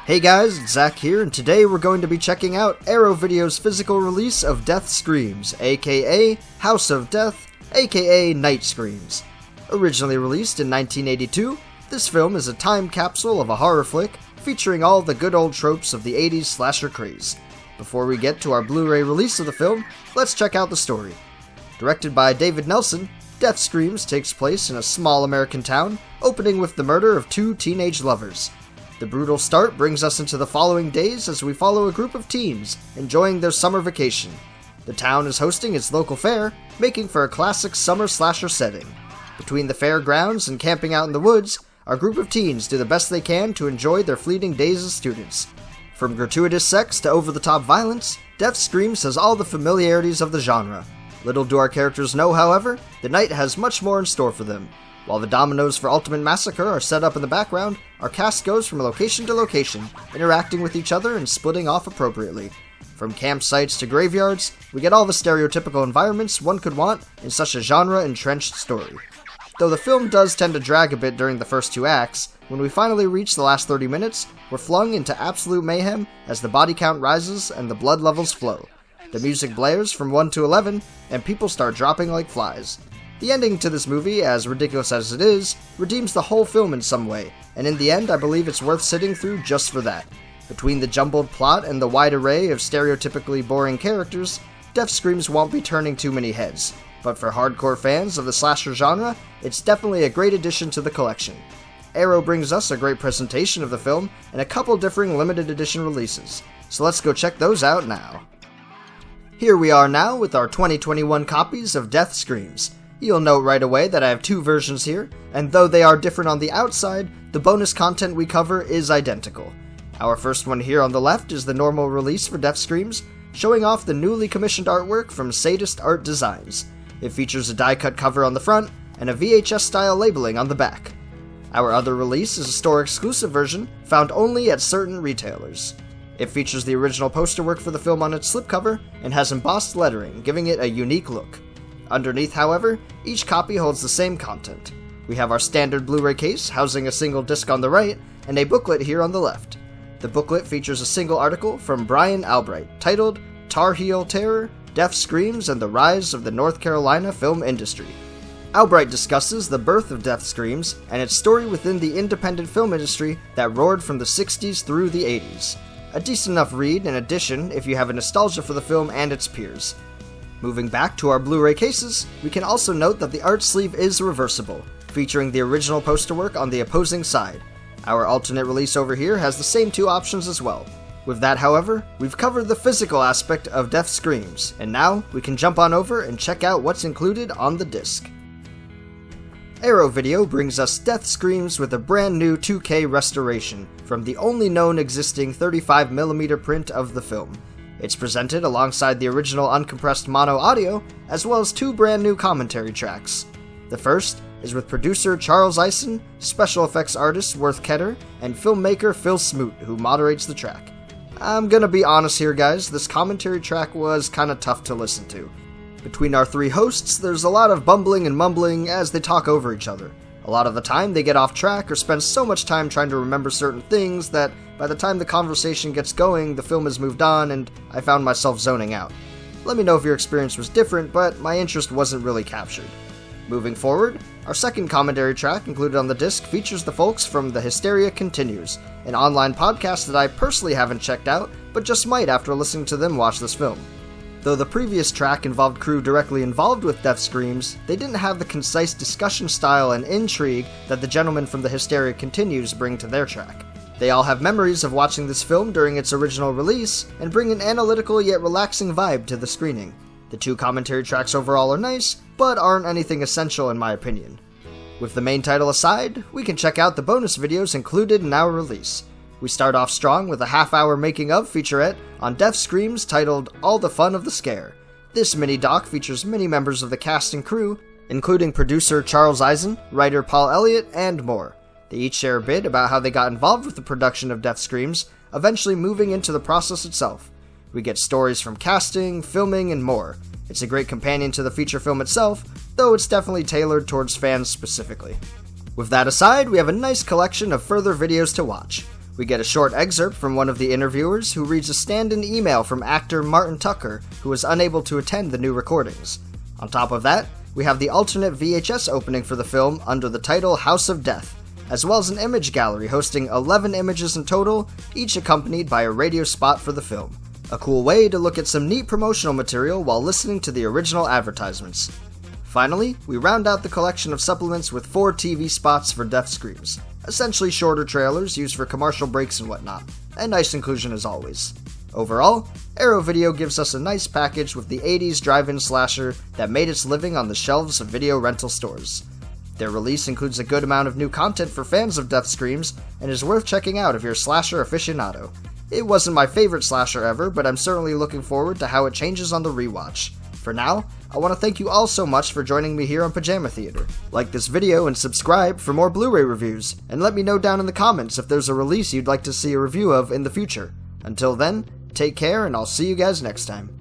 Hey guys, it's Zach here, and today we're going to be checking out Arrow Video's physical release of Death Screams, aka House of Death, aka Night Screams. Originally released in 1982, this film is a time capsule of a horror flick featuring all the good old tropes of the 80s slasher craze. Before we get to our Blu-ray release of the film, let's check out the story. Directed by David Nelson, Death Screams takes place in a small American town, opening with the murder of two teenage lovers. The brutal start brings us into the following days as we follow a group of teens enjoying their summer vacation. The town is hosting its local fair, making for a classic summer slasher setting. Between the fairgrounds and camping out in the woods, our group of teens do the best they can to enjoy their fleeting days as students. From gratuitous sex to over-the-top violence, Death Screams has all the familiarities of the genre. Little do our characters know, however, the night has much more in store for them. While the dominoes for Ultimate Massacre are set up in the background, our cast goes from location to location, interacting with each other and splitting off appropriately. From campsites to graveyards, we get all the stereotypical environments one could want in such a genre-entrenched story. Though the film does tend to drag a bit during the first two acts, when we finally reach the last 30 minutes, we're flung into absolute mayhem as the body count rises and the blood levels flow. The music blares from 1 to 11, and people start dropping like flies. The ending to this movie, as ridiculous as it is, redeems the whole film in some way, and in the end I believe it's worth sitting through just for that. Between the jumbled plot and the wide array of stereotypically boring characters, Death Screams won't be turning too many heads, but for hardcore fans of the slasher genre, it's definitely a great addition to the collection. Arrow brings us a great presentation of the film and a couple differing limited edition releases, so let's go check those out now. Here we are now with our 2021 copies of Death Screams. You'll note right away that I have two versions here, and though they are different on the outside, the bonus content we cover is identical. Our first one here on the left is the normal release for Death Screams, showing off the newly commissioned artwork from Sadist Art Designs. It features a die-cut cover on the front, and a VHS-style labeling on the back. Our other release is a store-exclusive version, found only at certain retailers. It features the original poster work for the film on its slipcover, and has embossed lettering, giving it a unique look. Underneath, however, each copy holds the same content. We have our standard Blu-ray case, housing a single disc on the right, and a booklet here on the left. The booklet features a single article from Brian Albright, titled Tar Heel Terror, Death Screams, and the Rise of the North Carolina Film Industry. Albright discusses the birth of Death Screams, and its story within the independent film industry that roared from the 60s through the 80s. A decent enough read in addition if you have a nostalgia for the film and its peers. Moving back to our Blu-ray cases, we can also note that the art sleeve is reversible, featuring the original poster work on the opposing side. Our alternate release over here has the same two options as well. With that, however, we've covered the physical aspect of Death Screams, and now we can jump on over and check out what's included on the disc. Arrow Video brings us Death Screams with a brand new 2K restoration from the only known existing 35mm print of the film. It's presented alongside the original uncompressed mono audio, as well as two brand new commentary tracks. The first is with producer Charles Eisen, special effects artist Worth Ketter, and filmmaker Phil Smoot, who moderates the track. I'm gonna be honest here guys, this commentary track was kinda tough to listen to. Between our three hosts, there's a lot of bumbling and mumbling as they talk over each other. A lot of the time they get off track or spend so much time trying to remember certain things that by the time the conversation gets going, the film has moved on and I found myself zoning out. Let me know if your experience was different, but my interest wasn't really captured. Moving forward, our second commentary track included on the disc features the folks from The Hysteria Continues, an online podcast that I personally haven't checked out, but just might after listening to them watch this film. Though the previous track involved crew directly involved with Death Screams, they didn't have the concise discussion style and intrigue that the gentlemen from The Hysteria Continues bring to their track. They all have memories of watching this film during its original release, and bring an analytical yet relaxing vibe to the screening. The two commentary tracks overall are nice, but aren't anything essential in my opinion. With the main title aside, we can check out the bonus videos included in our release. We start off strong with a half-hour making-of featurette on Death Screams titled All the Fun of the Scare. This mini-doc features many members of the cast and crew, including producer Charles Eisen, writer Paul Elliott, and more. They each share a bit about how they got involved with the production of Death Screams, eventually moving into the process itself. We get stories from casting, filming, and more. It's a great companion to the feature film itself, though it's definitely tailored towards fans specifically. With that aside, we have a nice collection of further videos to watch. We get a short excerpt from one of the interviewers who reads a stand-in email from actor Martin Tucker, who was unable to attend the new recordings. On top of that, we have the alternate VHS opening for the film under the title House of Death, as well as an image gallery hosting 11 images in total, each accompanied by a radio spot for the film. A cool way to look at some neat promotional material while listening to the original advertisements. Finally, we round out the collection of supplements with 4 TV spots for Death Screams, essentially shorter trailers used for commercial breaks and whatnot. A nice inclusion as always. Overall, Arrow Video gives us a nice package with the 80s drive-in slasher that made its living on the shelves of video rental stores. Their release includes a good amount of new content for fans of Death Screams, and is worth checking out if you're a slasher aficionado. It wasn't my favorite slasher ever, but I'm certainly looking forward to how it changes on the rewatch. For now, I want to thank you all so much for joining me here on Pajama Theater. Like this video and subscribe for more Blu-ray reviews, and let me know down in the comments if there's a release you'd like to see a review of in the future. Until then, take care and I'll see you guys next time.